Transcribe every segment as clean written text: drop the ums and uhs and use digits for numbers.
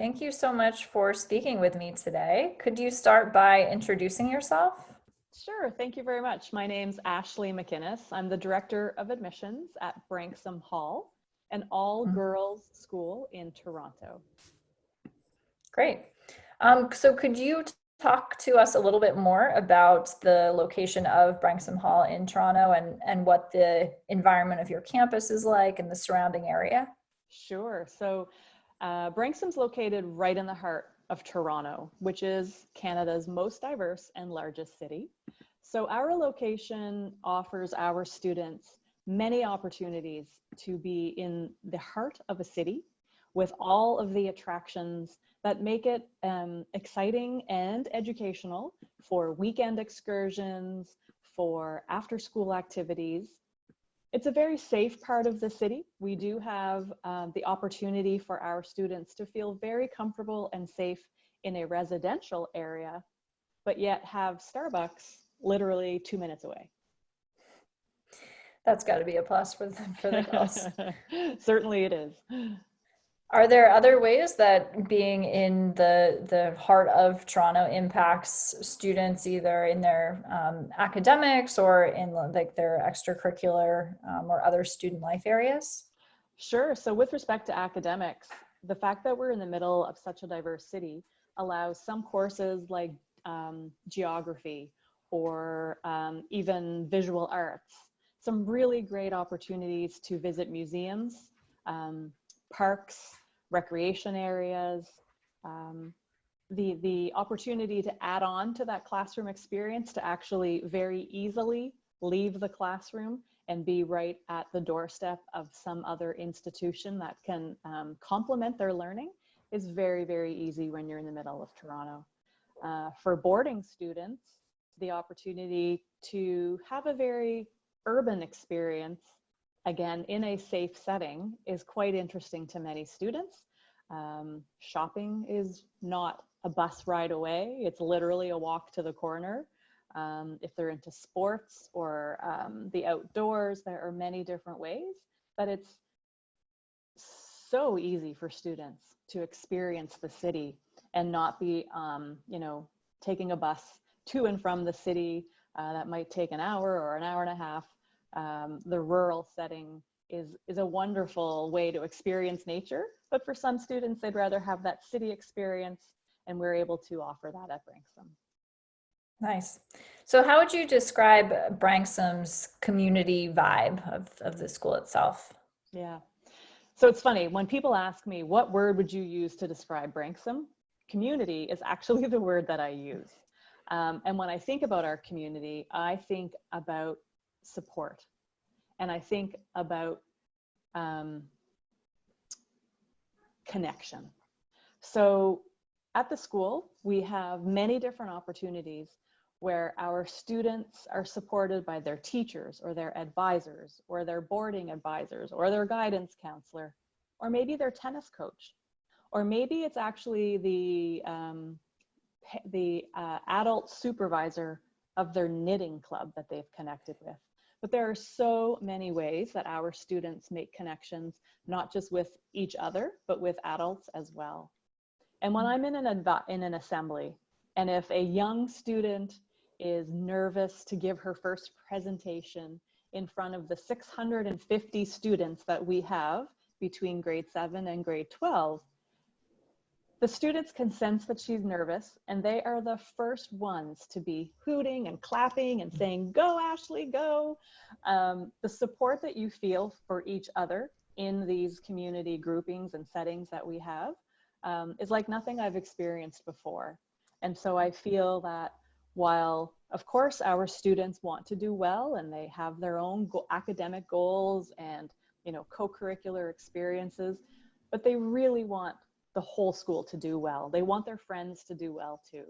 Thank you so much for speaking with me today. Could you start by introducing yourself? Sure, thank you very much. My name's Ashley McInnes. I'm the Director of Admissions at Branksome Hall, an all-girls school in Toronto. Great. So could you talk to us a little bit more about the location of Branksome Hall in Toronto and what the environment of your campus is like and the surrounding area? Sure. So Branksome's located right in the heart of Toronto, which is Canada's most diverse and largest city. So our location offers our students many opportunities to be in the heart of a city with all of the attractions that make it exciting and educational for weekend excursions, for after-school activities. It's a very safe part of the city. We do have the opportunity for our students to feel very comfortable and safe in a residential area, but yet have Starbucks literally 2 minutes away. That's got to be a plus for the girls. Certainly it is. Are there other ways that being in the heart of Toronto impacts students either in their academics or in like their extracurricular or other student life areas? Sure. So with respect to academics, the fact that we're in the middle of such a diverse city allows some courses like geography or even visual arts, some really great opportunities to visit museums, parks, recreation areas, the opportunity to add on to that classroom experience to actually very easily leave the classroom and be right at the doorstep of some other institution that can complement their learning is very, very easy when you're in the middle of Toronto. For boarding students, the opportunity to have a very urban experience, again, in a safe setting, is quite interesting to many students. Shopping is not a bus ride away. It's literally a walk to the corner. If they're into sports or the outdoors, there are many different ways, but it's so easy for students to experience the city and not be, taking a bus to and from the city that might take an hour or an hour and a half. The rural setting is a wonderful way to experience nature, but for some students, they'd rather have that city experience, and we're able to offer that at Branksome. Nice. So how would you describe Branksome's community vibe of the school itself? Yeah. So it's funny, when people ask me, what word would you use to describe Branksome? Community is actually the word that I use. And when I think about our community, I think about support. And I think about connection. So at the school, we have many different opportunities where our students are supported by their teachers or their advisors or their boarding advisors or their guidance counselor, or maybe their tennis coach, or maybe it's actually the adult supervisor of their knitting club that they've connected with. But there are so many ways that our students make connections, not just with each other, but with adults as well. And when I'm in an assembly, and if a young student is nervous to give her first presentation in front of the 650 students that we have between grade 7 and grade 12, the students can sense that she's nervous, and they are the first ones to be hooting and clapping and saying, "Go, Ashley, go." The support that you feel for each other in these community groupings and settings that we have is like nothing I've experienced before. And so I feel that while, of course, our students want to do well and they have their own academic goals and, co-curricular experiences, but they really want the whole school to do well. They want their friends to do well too.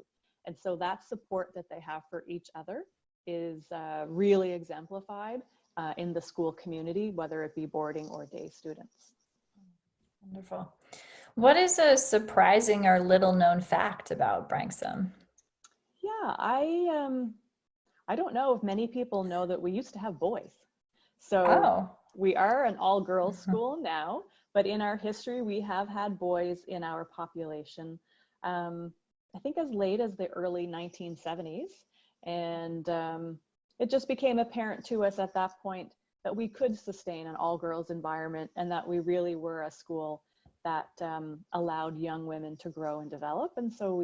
And so that support that they have for each other is really exemplified in the school community, whether it be boarding or day students. Wonderful. What is a surprising or little known fact about Branksome? Yeah, I don't know if many people know that we used to have boys. So Oh. we are an all-girls school now, but in our history, we have had boys in our population, I think as late as the early 1970s. And it just became apparent to us at that point that we could sustain an all-girls environment, and that we really were a school that allowed young women to grow and develop. And so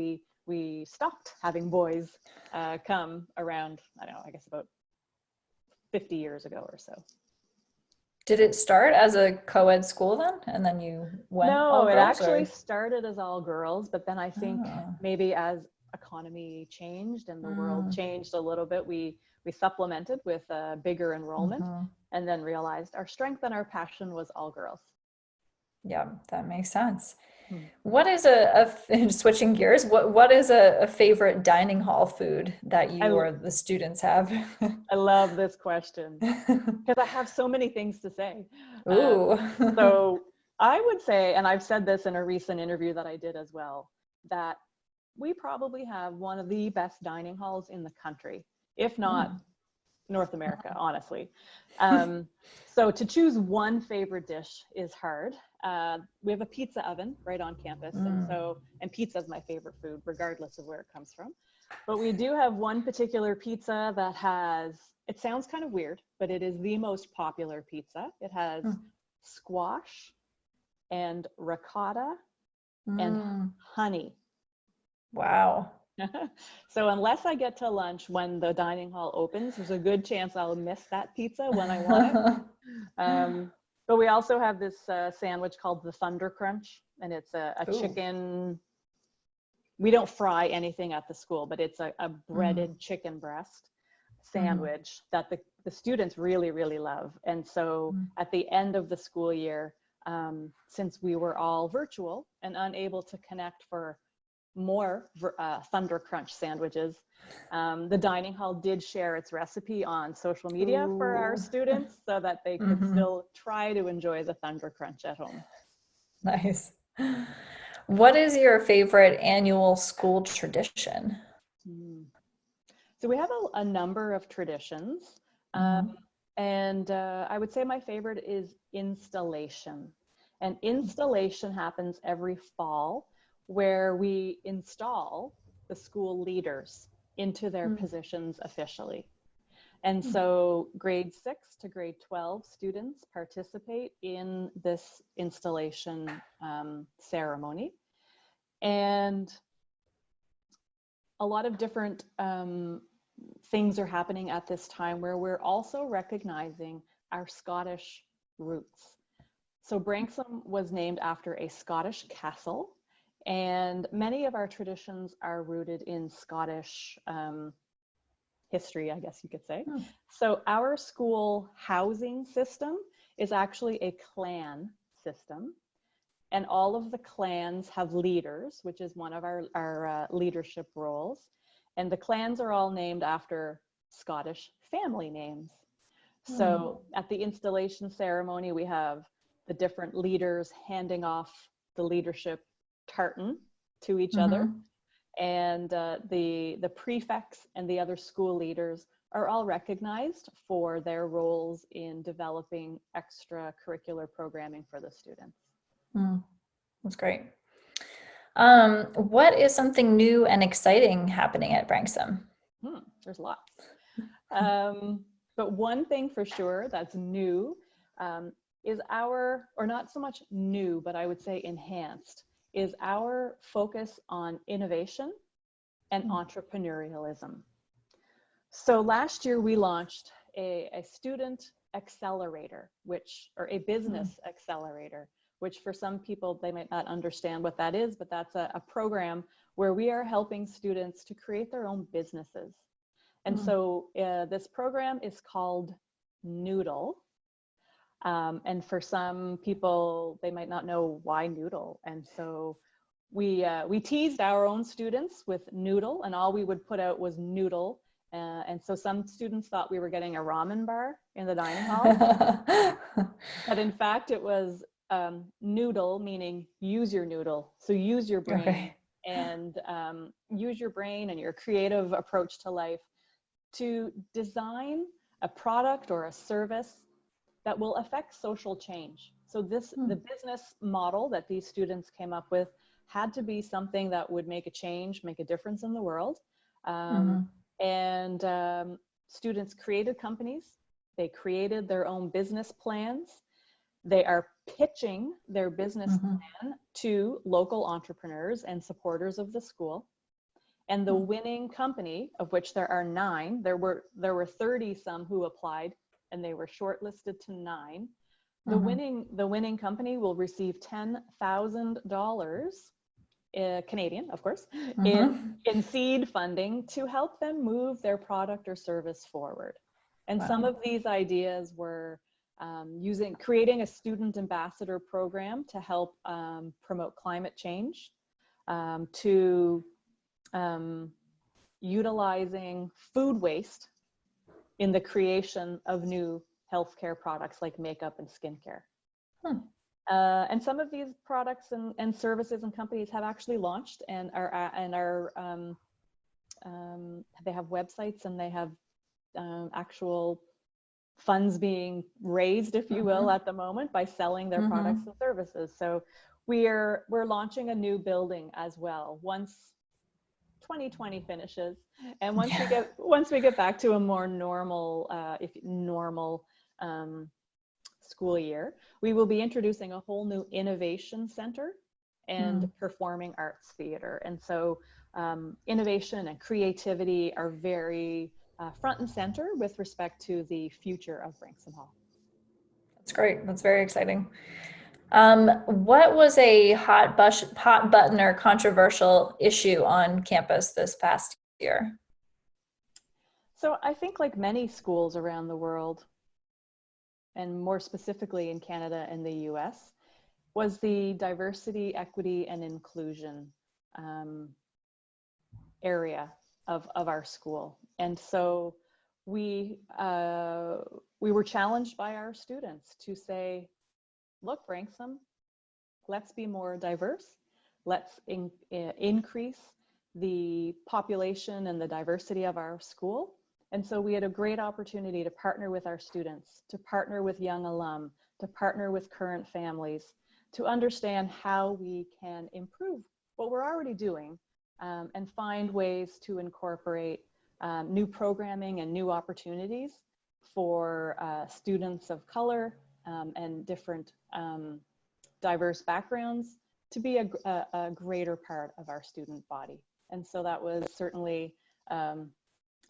we stopped having boys come around, I don't know, I guess about 50 years ago or so. Did it start as a co-ed school then, and then you went all No, it girls, actually or? started as all girls, but then I think Oh. maybe as economy changed and the world Mm. changed a little bit, we supplemented with a bigger enrollment, Mhm. and then realized our strength and our passion was all girls. Yeah, that makes sense. Hmm. What is switching gears, what is a favorite dining hall food that I, you or the students have? I love this question because I have so many things to say. Ooh. So I would say, and I've said this in a recent interview that I did as well, that we probably have one of the best dining halls in the country, if not Mm. North America, honestly. So to choose one favorite dish is hard. We have a pizza oven right on campus, Mm. and pizza is my favorite food, regardless of where it comes from. But we do have one particular pizza that has, it sounds kind of weird, but it is the most popular pizza. It has Mm. squash and ricotta and Mm. honey. Wow. So unless I get to lunch when the dining hall opens, there's a good chance I'll miss that pizza when I want it. But we also have this sandwich called the Thunder Crunch, and it's a Ooh. chicken. We don't fry anything at the school, but it's a Mm. breaded chicken breast Mhm. sandwich that the students really, really love. And so Mm. at the end of the school year, since we were all virtual and unable to connect for more Thunder Crunch sandwiches, the dining hall did share its recipe on social media for our Ooh. students so that they could Mhm. still try to enjoy the Thunder Crunch at home. Nice. What is your favorite annual school tradition? Mm. So we have a number of traditions. Mhm. And I would say my favorite is installation. And installation happens every fall, where we install the school leaders into their Mm. positions officially. And Mm. so grade 6 to grade 12 students participate in this installation ceremony. And a lot of different things are happening at this time where we're also recognizing our Scottish roots. So Branksome was named after a Scottish castle, and many of our traditions are rooted in Scottish history, I guess you could say. Mm. So our school housing system is actually a clan system, and all of the clans have leaders, which is one of our leadership roles. And the clans are all named after Scottish family names. Mm. So at the installation ceremony, we have the different leaders handing off the leadership tartan to each other. Mhm. And the prefects and the other school leaders are all recognized for their roles in developing extracurricular programming for the students. Mm. That's great. What is something new and exciting happening at Branksome? There's lots. But one thing for sure that's new is or not so much new, but I would say enhanced, is our focus on innovation and Mm. entrepreneurialism. So last year we launched a student accelerator, or a Mm. business accelerator, which for some people, they might not understand what that is, but that's a program where we are helping students to create their own businesses. And Mm. so this program is called Noodle. And for some people, they might not know why Noodle. And so we teased our own students with Noodle, and all we would put out was Noodle. And so some students thought we were getting a ramen bar in the dining hall. But in fact, it was Noodle, meaning use your noodle. So use your brain, Okay. and use your brain and your creative approach to life to design a product or a service that will affect social change. So the business model that these students came up with had to be something that would make a change, make a difference in the world. Students created companies. They created their own business plans. They are pitching their business plan to local entrepreneurs and supporters of the school. And the winning company, of which there are 9, there were 30 some who applied, and they were shortlisted to 9. The winning company will receive $10,000 Canadian, of course, in seed funding to help them move their product or service forward. And some of these ideas were creating a student ambassador program to help promote climate change, to utilizing food waste in the creation of new healthcare products like makeup and skincare. And some of these products and services and companies have actually launched and they have websites, and they have actual funds being raised, if you will, at the moment by selling their products and services. So we're launching a new building as well once 2020 finishes, and once we get back to a more normal school year, we will be introducing a whole new innovation center and performing arts theater. And so innovation and creativity are very front and center with respect to the future of Branksome Hall. That's great. That's very exciting. What was a hot button or controversial issue on campus this past year? So I think, like many schools around the world, and more specifically in Canada and the US, was the diversity, equity, and inclusion area of our school. And so we were challenged by our students to say, look, Branksome, let's be more diverse. Let's increase the population and the diversity of our school. And so we had a great opportunity to partner with our students, to partner with young alum, to partner with current families, to understand how we can improve what we're already doing, and find ways to incorporate new programming and new opportunities for students of color and different diverse backgrounds to be a greater part of our student body. And so that was certainly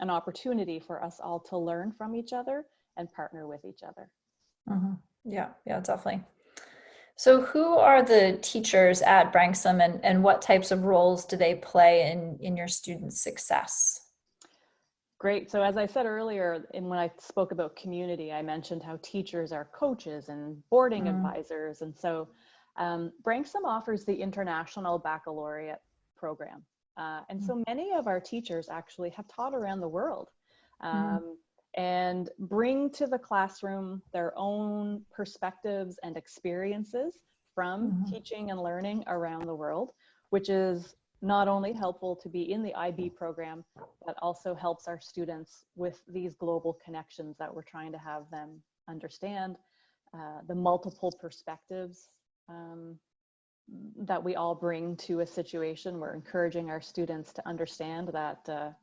an opportunity for us all to learn from each other and partner with each other. Yeah, definitely. So who are the teachers at Branksome, and what types of roles do they play in your students' success? Great. So as I said earlier, when I spoke about community, I mentioned how teachers are coaches and boarding advisors. And so Branksome offers the International Baccalaureate program. And so many of our teachers actually have taught around the world and bring to the classroom their own perspectives and experiences from teaching and learning around the world, which is not only helpful to be in the IB program, but also helps our students with these global connections that we're trying to have them understand, the multiple perspectives that we all bring to a situation. We're encouraging our students to understand that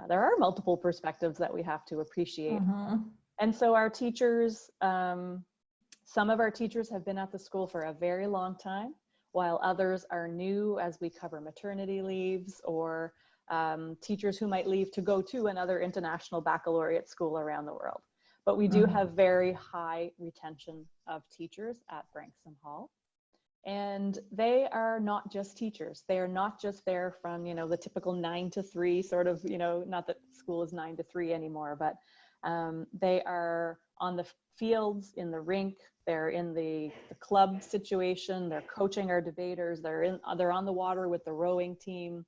there are multiple perspectives that we have to appreciate. And so our teachers, some of our teachers have been at the school for a very long time, while others are new as we cover maternity leaves, or teachers who might leave to go to another international baccalaureate school around the world. But we do have very high retention of teachers at Branksome Hall. And they are not just teachers. They are not just there from, the typical 9 to 3 sort of, not that school is 9 to 3 anymore, but they are on the fields, in the rink, they're in the club situation, they're coaching our debaters, they're on the water with the rowing team.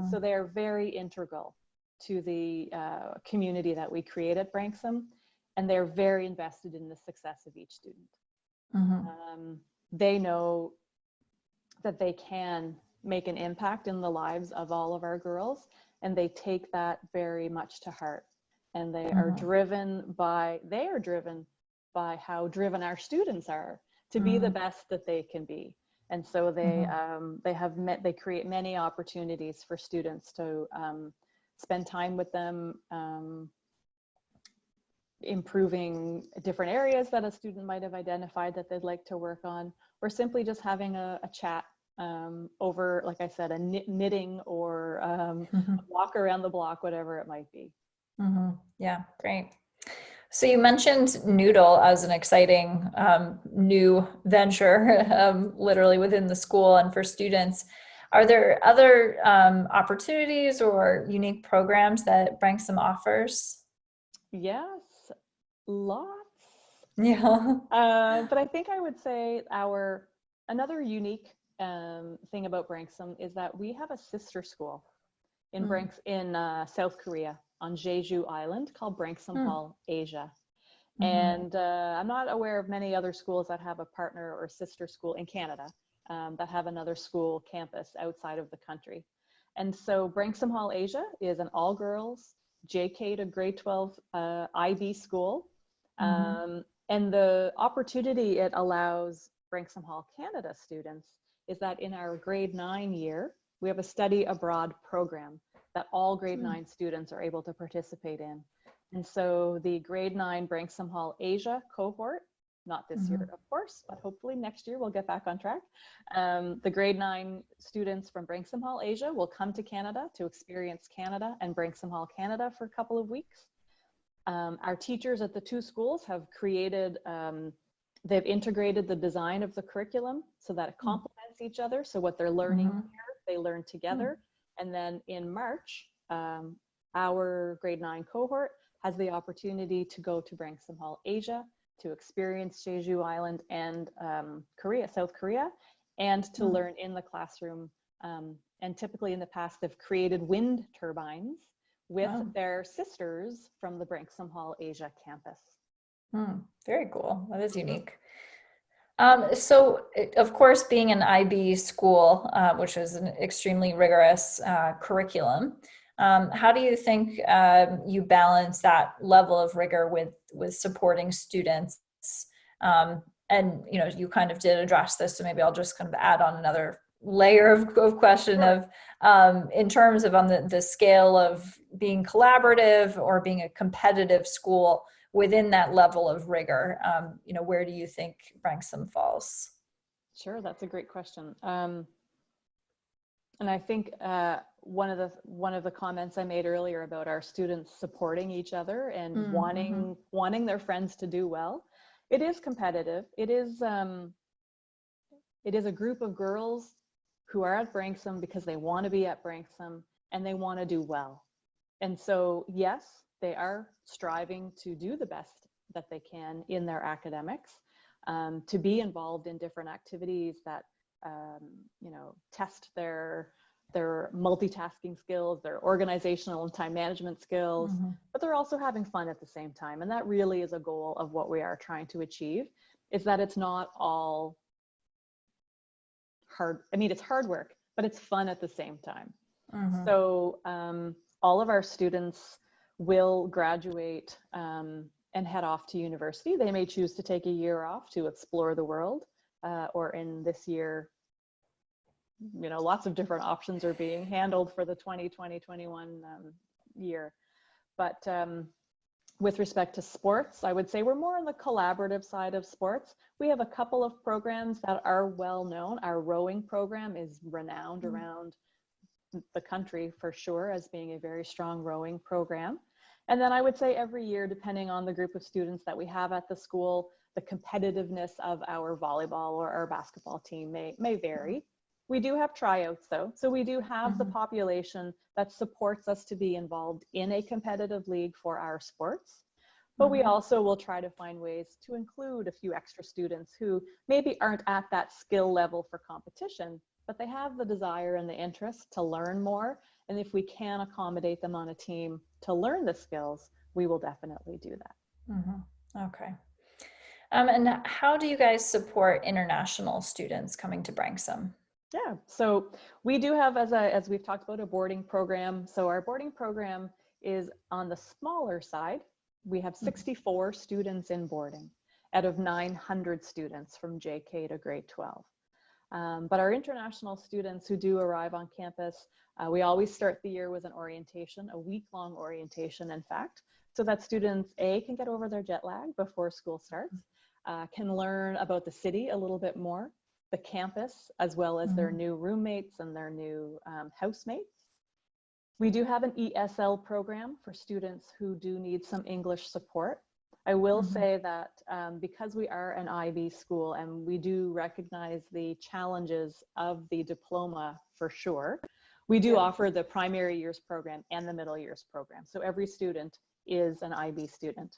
So they are very integral to the community that we create at Branksome, and they're very invested in the success of each student. They know that they can make an impact in the lives of all of our girls, and they take that very much to heart. And they are driven by how driven our students are to be the best that they can be. And so they create many opportunities for students to spend time with them, improving different areas that a student might have identified that they'd like to work on, or simply just having a chat over, like I said, a knitting or a walk around the block, whatever it might be. Yeah, great. So you mentioned Noodle as an exciting new venture, literally within the school and for students. Are there other opportunities or unique programs that Branksome offers? Yes, lots. Yeah. But I think I would say another unique thing about Branksome is that we have a sister school in South Korea on Jeju Island called Branksome Hall, Asia. And I'm not aware of many other schools that have a partner or sister school in Canada that have another school campus outside of the country. And so Branksome Hall, Asia is an all-girls JK to grade 12 IB school. And the opportunity it allows Branksome Hall, Canada students is that in our grade 9 year, we have a study abroad program that all grade 9 students are able to participate in. And so the grade 9 Branksome Hall Asia cohort, not this year, of course, but hopefully next year we'll get back on track. The grade 9 students from Branksome Hall Asia will come to Canada to experience Canada and Branksome Hall Canada for a couple of weeks. Our teachers at the two schools have created, they've integrated the design of the curriculum so that it complements each other. So what they're learning here, they learn together. And then in March, our grade 9 cohort has the opportunity to go to Branksome Hall, Asia, to experience Jeju Island and South Korea, and to learn in the classroom. And typically in the past, they've created wind turbines with their sisters from the Branksome Hall, Asia campus. Very cool. That is unique. So, of course, being an IB school, which is an extremely rigorous curriculum, how do you think you balance that level of rigor with supporting students? And you kind of did address this, so maybe I'll just kind of add on another layer of question of in terms of on the scale of being collaborative or being a competitive school within that level of rigor. Where do you think Branksome falls? Sure, that's a great question. And I think one of the comments I made earlier about our students supporting each other and wanting their friends to do well, it is competitive. It is a group of girls who are at Branksome because they want to be at Branksome and they want to do well. And so, yes, they are striving to do the best that they can in their academics, to be involved in different activities that test their multitasking skills, their organizational and time management skills, but they're also having fun at the same time. And that really is a goal of what we are trying to achieve, is that it's not all hard. I mean, it's hard work, but it's fun at the same time. So all of our students will graduate and head off to university. They may choose to take a year off to explore the world, or in this year, lots of different options are being handled for the 2020-21 year. But with respect to sports, I would say we're more on the collaborative side of sports. We have a couple of programs that are well known. Our rowing program is renowned around the country for sure as being a very strong rowing program. And then I would say every year, depending on the group of students that we have at the school, the competitiveness of our volleyball or our basketball team may vary. We do have tryouts though. So we do have the population that supports us to be involved in a competitive league for our sports. But we also will try to find ways to include a few extra students who maybe aren't at that skill level for competition, but they have the desire and the interest to learn more. And if we can accommodate them on a team to learn the skills, we will definitely do that. Okay. And how do you guys support international students coming to Branksome? Yeah, so we do have, as we've talked about, a boarding program. So our boarding program is on the smaller side. We have 64 students in boarding. out of 900 students from JK to grade 12. But our international students who do arrive on campus, we always start the year with an orientation, a week-long orientation, in fact, so that students, A, can get over their jet lag before school starts, can learn about the city a little bit more, the campus, as well as their new roommates and their new housemates. We do have an ESL program for students who do need some English support. I will say that because we are an IB school and we do recognize the challenges of the diploma for sure, we do offer the primary years program and the middle years program. So every student is an IB student.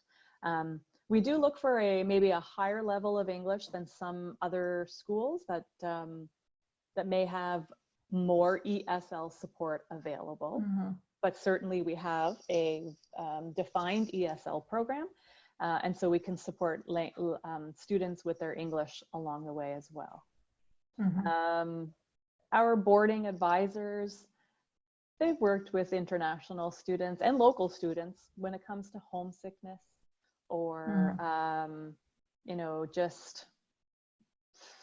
We do look for maybe a higher level of English than some other schools that may have more ESL support available. But certainly we have a defined ESL program. And so we can support students with their English along the way as well. Our boarding advisors, they've worked with international students and local students when it comes to homesickness or, you know, just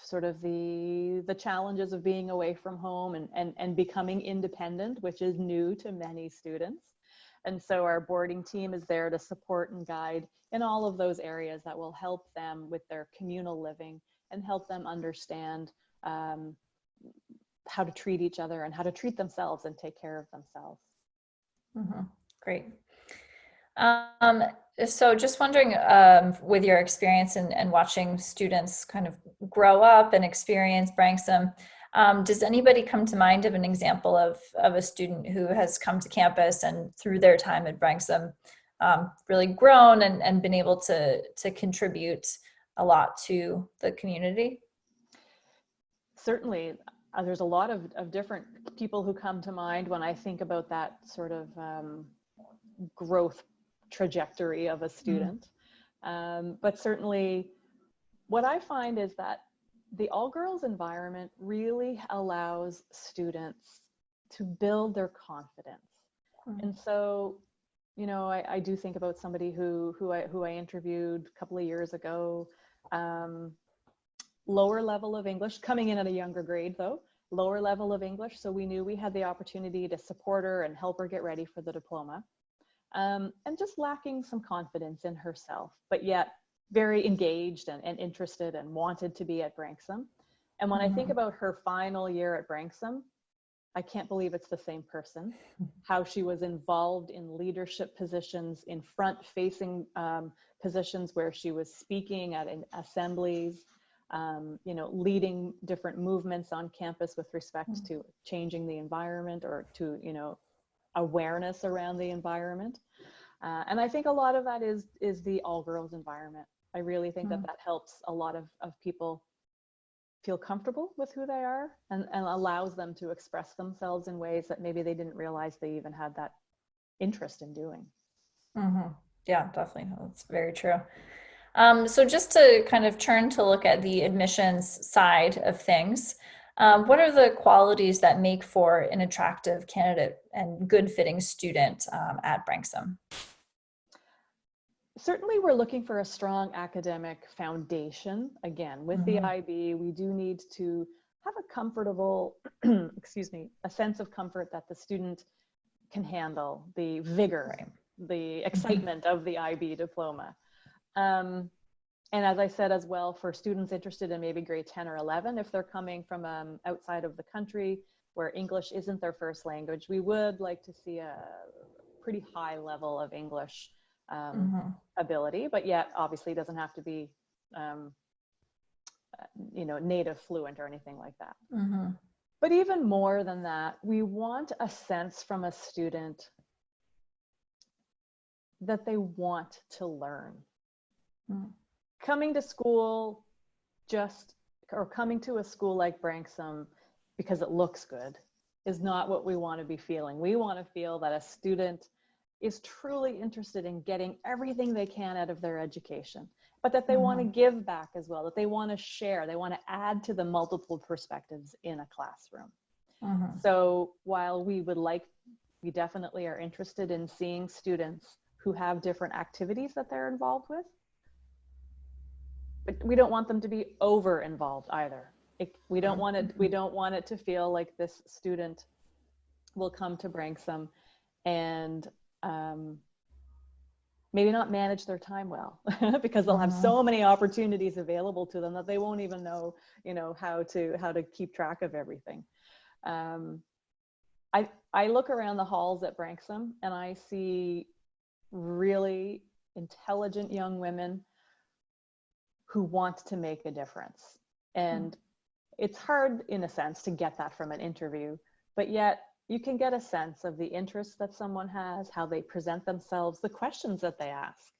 sort of the challenges of being away from home and becoming independent, which is new to many students. And so our boarding team is there to support and guide in all of those areas that will help them with their communal living and help them understand how to treat each other and how to treat themselves and take care of themselves. Great. So just wondering, with your experience and watching students kind of grow up and experience Branksome, does anybody come to mind of an example of a student who has come to campus and through their time at Branksome really grown and been able to contribute a lot to the community? Certainly, there's a lot of different people who come to mind when I think about that sort of growth trajectory of a student. But certainly what I find is that the all-girls environment really allows students to build their confidence. And so, you know, I do think about somebody who I interviewed a couple of years ago, lower level of English, coming in at a younger grade though, lower level of English. So we knew we had the opportunity to support her and help her get ready for the diploma. And just lacking some confidence in herself, but yet very engaged and interested and wanted to be at Branksome. And when I think about her final year at Branksome, I can't believe it's the same person. How she was involved in leadership positions, in front-facing positions where she was speaking at assemblies, you know, leading different movements on campus with respect to changing the environment or to, you know, awareness around the environment. And I think a lot of that is the all-girls environment. I really think that helps a lot of people feel comfortable with who they are and allows them to express themselves in ways that maybe they didn't realize they even had that interest in doing. Yeah, definitely. That's very true. So just to kind of turn to look at the admissions side of things, what are the qualities that make for an attractive candidate and good fitting student at Branksome? Certainly we're looking for a strong academic foundation. Again, with the IB, we do need to have a comfortable, excuse me, a sense of comfort that the student can handle the vigor, the excitement of the IB diploma. And as I said as well, for students interested in maybe grade 10 or 11, if they're coming from outside of the country where English isn't their first language, we would like to see a pretty high level of English ability, but yet obviously doesn't have to be, you know, native fluent or anything like that. But even more than that, we want a sense from a student that they want to learn. Coming to school or coming to a school like Branksome because it looks good is not what we want to be feeling. We want to feel that a student is truly interested in getting everything they can out of their education, but that they want to give back as well, that they want to share, they want to add to the multiple perspectives in a classroom. So while we definitely are interested in seeing students who have different activities that they're involved with, but we don't want them to be over involved either. We don't want it. We don't want it to feel like this student will come to Branksome and maybe not manage their time well because they'll have so many opportunities available to them that they won't even know, how to keep track of everything. I look around the halls at Branksome and I see really intelligent young women who want to make a difference. And it's hard in a sense to get that from an interview, but yet you can get a sense of the interest that someone has, how they present themselves, the questions that they ask,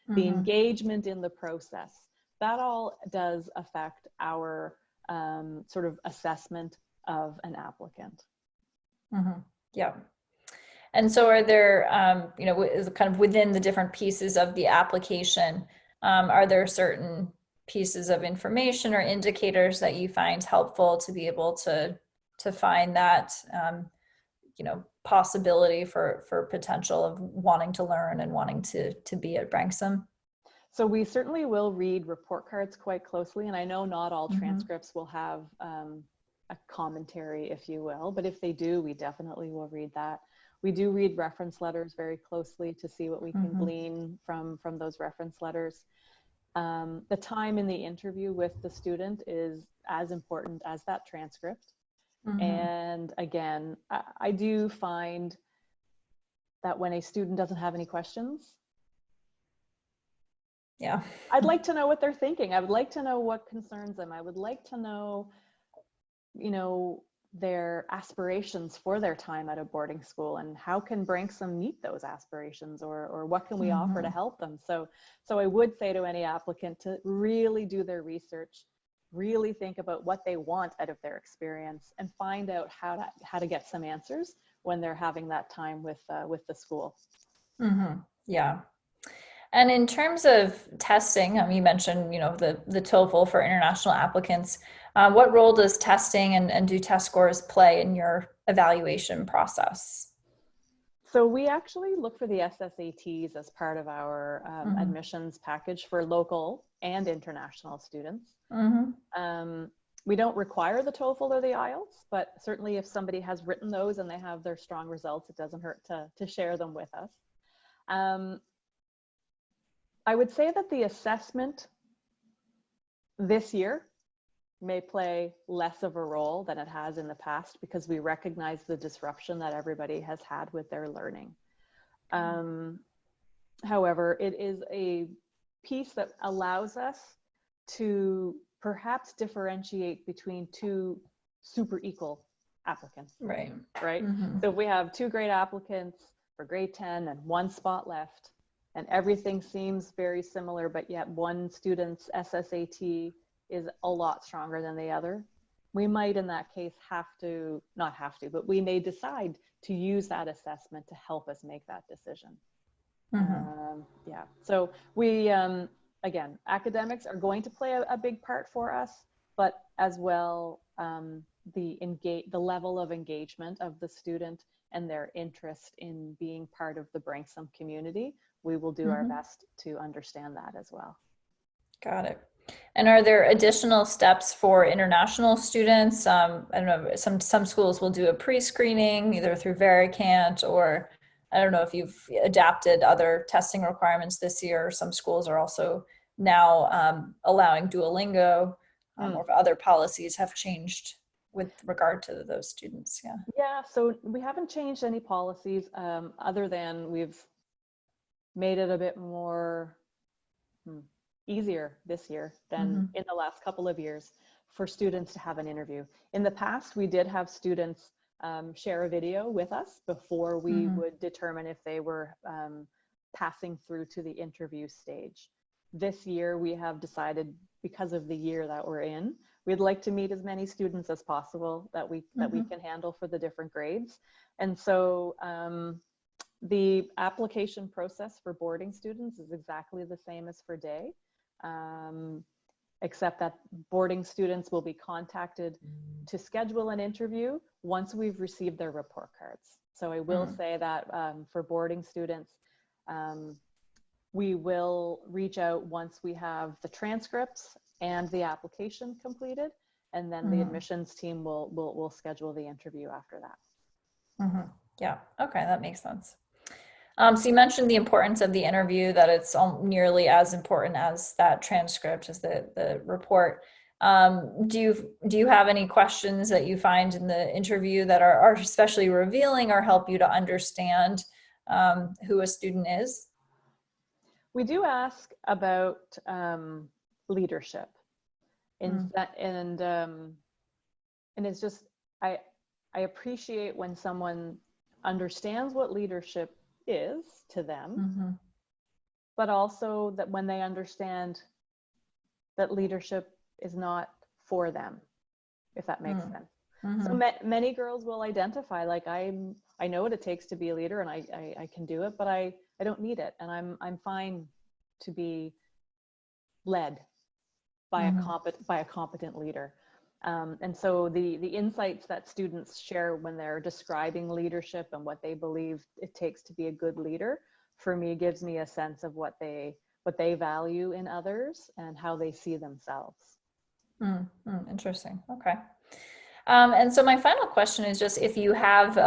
the engagement in the process. That all does affect our sort of assessment of an applicant. Yeah. And so are there, kind of within the different pieces of the application, are there certain pieces of information or indicators that you find helpful to be able to find that, possibility for potential of wanting to learn and wanting to be at Branksome? So we certainly will read report cards quite closely. And I know not all transcripts will have a commentary, if you will, but if they do, we definitely will read that. We do read reference letters very closely to see what we can glean from those reference letters. The time in the interview with the student is as important as that transcript. And again, I do find that when a student doesn't have any questions, I'd like to know what they're thinking. I would like to know what concerns them. I would like to know, their aspirations for their time at a boarding school, and how can Branksome meet those aspirations, or what can we offer to help them? So I would say to any applicant to really do their research, really think about what they want out of their experience, and find out how to get some answers when they're having that time with the school. Yeah. And in terms of testing, you mentioned, the TOEFL for international applicants. What role does testing and do test scores play in your evaluation process? So we actually look for the SSATs as part of our admissions package for local and international students. We don't require the TOEFL or the IELTS, but certainly if somebody has written those and they have their strong results, it doesn't hurt to share them with us. I would say that the assessment this year may play less of a role than it has in the past, because we recognize the disruption that everybody has had with their learning. However, it is a piece that allows us to perhaps differentiate between two super equal applicants. Right. So if we have two great applicants for grade 10 and one spot left, and everything seems very similar, but yet one student's SSAT is a lot stronger than the other, we might in that case but we may decide to use that assessment to help us make that decision. So we, again, academics are going to play a big part for us, but as well, the level of engagement of the student and their interest in being part of the Branksome community, we will do our best to understand that as well. Got it. And are there additional steps for international students? I don't know, some schools will do a pre-screening either through Vericant, or I don't know if you've adapted other testing requirements this year. Some schools are also now allowing Duolingo, or if other policies have changed with regard to those students. Yeah, so we haven't changed any policies other than we've made it a bit more easier this year than in the last couple of years for students to have an interview. In the past, we did have students share a video with us before we would determine if they were passing through to the interview stage. This year, we have decided, because of the year that we're in, we'd like to meet as many students as possible that we can handle for the different grades. And so the application process for boarding students is exactly the same as for day, except that boarding students will be contacted to schedule an interview once we've received their report cards. So I will say that for boarding students, We will reach out once we have the transcripts and the application completed, and then the admissions team will schedule the interview after that. Yeah, okay, that makes sense. So you mentioned the importance of the interview, that it's nearly as important as that transcript, as the report. Do you have any questions that you find in the interview that are especially revealing or help you to understand who a student is? We do ask about leadership, and it's just I appreciate when someone understands what leadership is to them, but also that when they understand that leadership is not for them, if that makes sense. So many girls will identify like, I know what it takes to be a leader, and I can do it, but I don't need it, and I'm fine to be led by a competent leader. And so the insights that students share when they're describing leadership and what they believe it takes to be a good leader, for me, gives me a sense of what they value in others and how they see themselves. Interesting. Okay. And so my final question is just if you have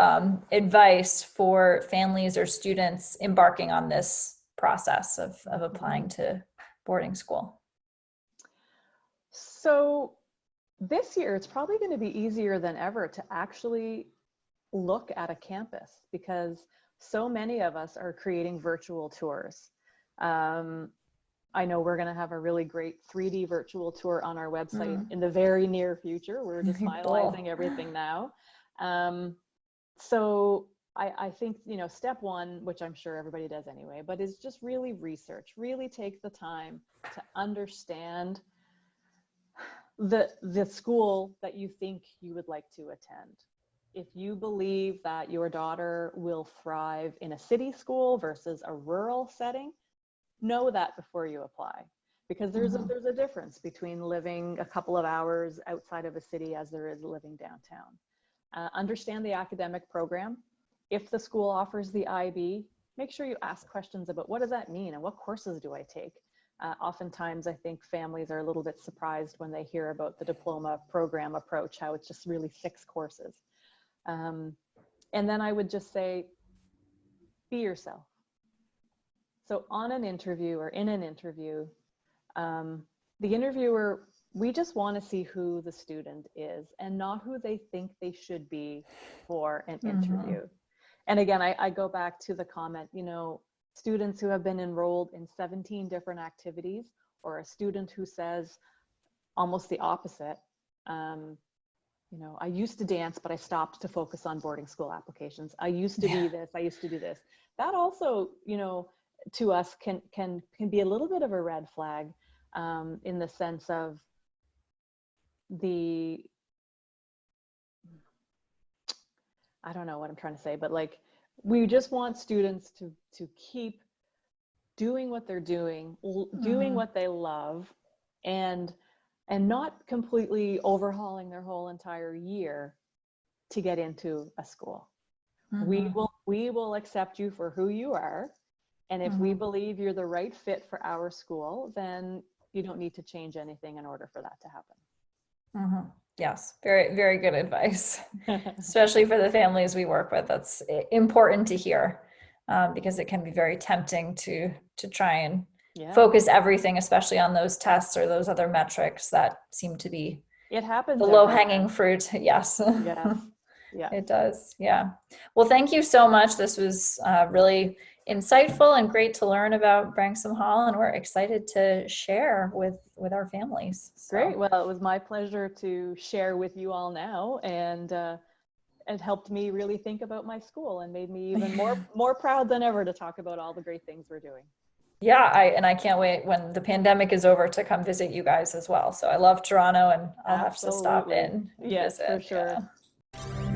advice for families or students embarking on this process of applying to boarding school. So this year, it's probably going to be easier than ever to actually look at a campus, because so many of us are creating virtual tours. I know we're going to have a really great 3D virtual tour on our website in the very near future. We're just finalizing everything now. So I think, step one, which I'm sure everybody does anyway, but is just really research, really take the time to understand the school that you think you would like to attend. If you believe that your daughter will thrive in a city school versus a rural setting, know that before you apply, because there's a difference between living a couple of hours outside of a city as there is living downtown. Understand the academic program. If the school offers the IB, make sure you ask questions about what does that mean and what courses do I take. Oftentimes, I think families are a little bit surprised when they hear about the diploma program approach, how it's just really 6 courses. And then I would just say, be yourself. So on an interview or in an interview, the interviewer, we just want to see who the student is and not who they think they should be for an interview. And again, I go back to the comment, students who have been enrolled in 17 different activities, or a student who says almost the opposite. I used to dance, but I stopped to focus on boarding school applications. I used to be this, I used to do this. That also, to us can be a little bit of a red flag, in the sense of I don't know what I'm trying to say, but like, we just want students to keep doing what they're doing, doing what they love, and not completely overhauling their whole entire year to get into a school. We will accept you for who you are. And if we believe you're the right fit for our school, then you don't need to change anything in order for that to happen. Yes, very, very good advice, especially for the families we work with. That's important to hear, because it can be very tempting to try and focus everything, especially on those tests or those other metrics that seem to be the low-hanging fruit. Yes. Yeah, it does. Yeah. Well, thank you so much. This was really insightful and great to learn about Branksome Hall, and we're excited to share with our families. So. Great. Well, it was my pleasure to share with you all now, and it helped me really think about my school and made me even more proud than ever to talk about all the great things we're doing. Yeah, I can't wait when the pandemic is over to come visit you guys as well. So I love Toronto, and I'll have to stop in. Yes, visit. for sure. Yeah.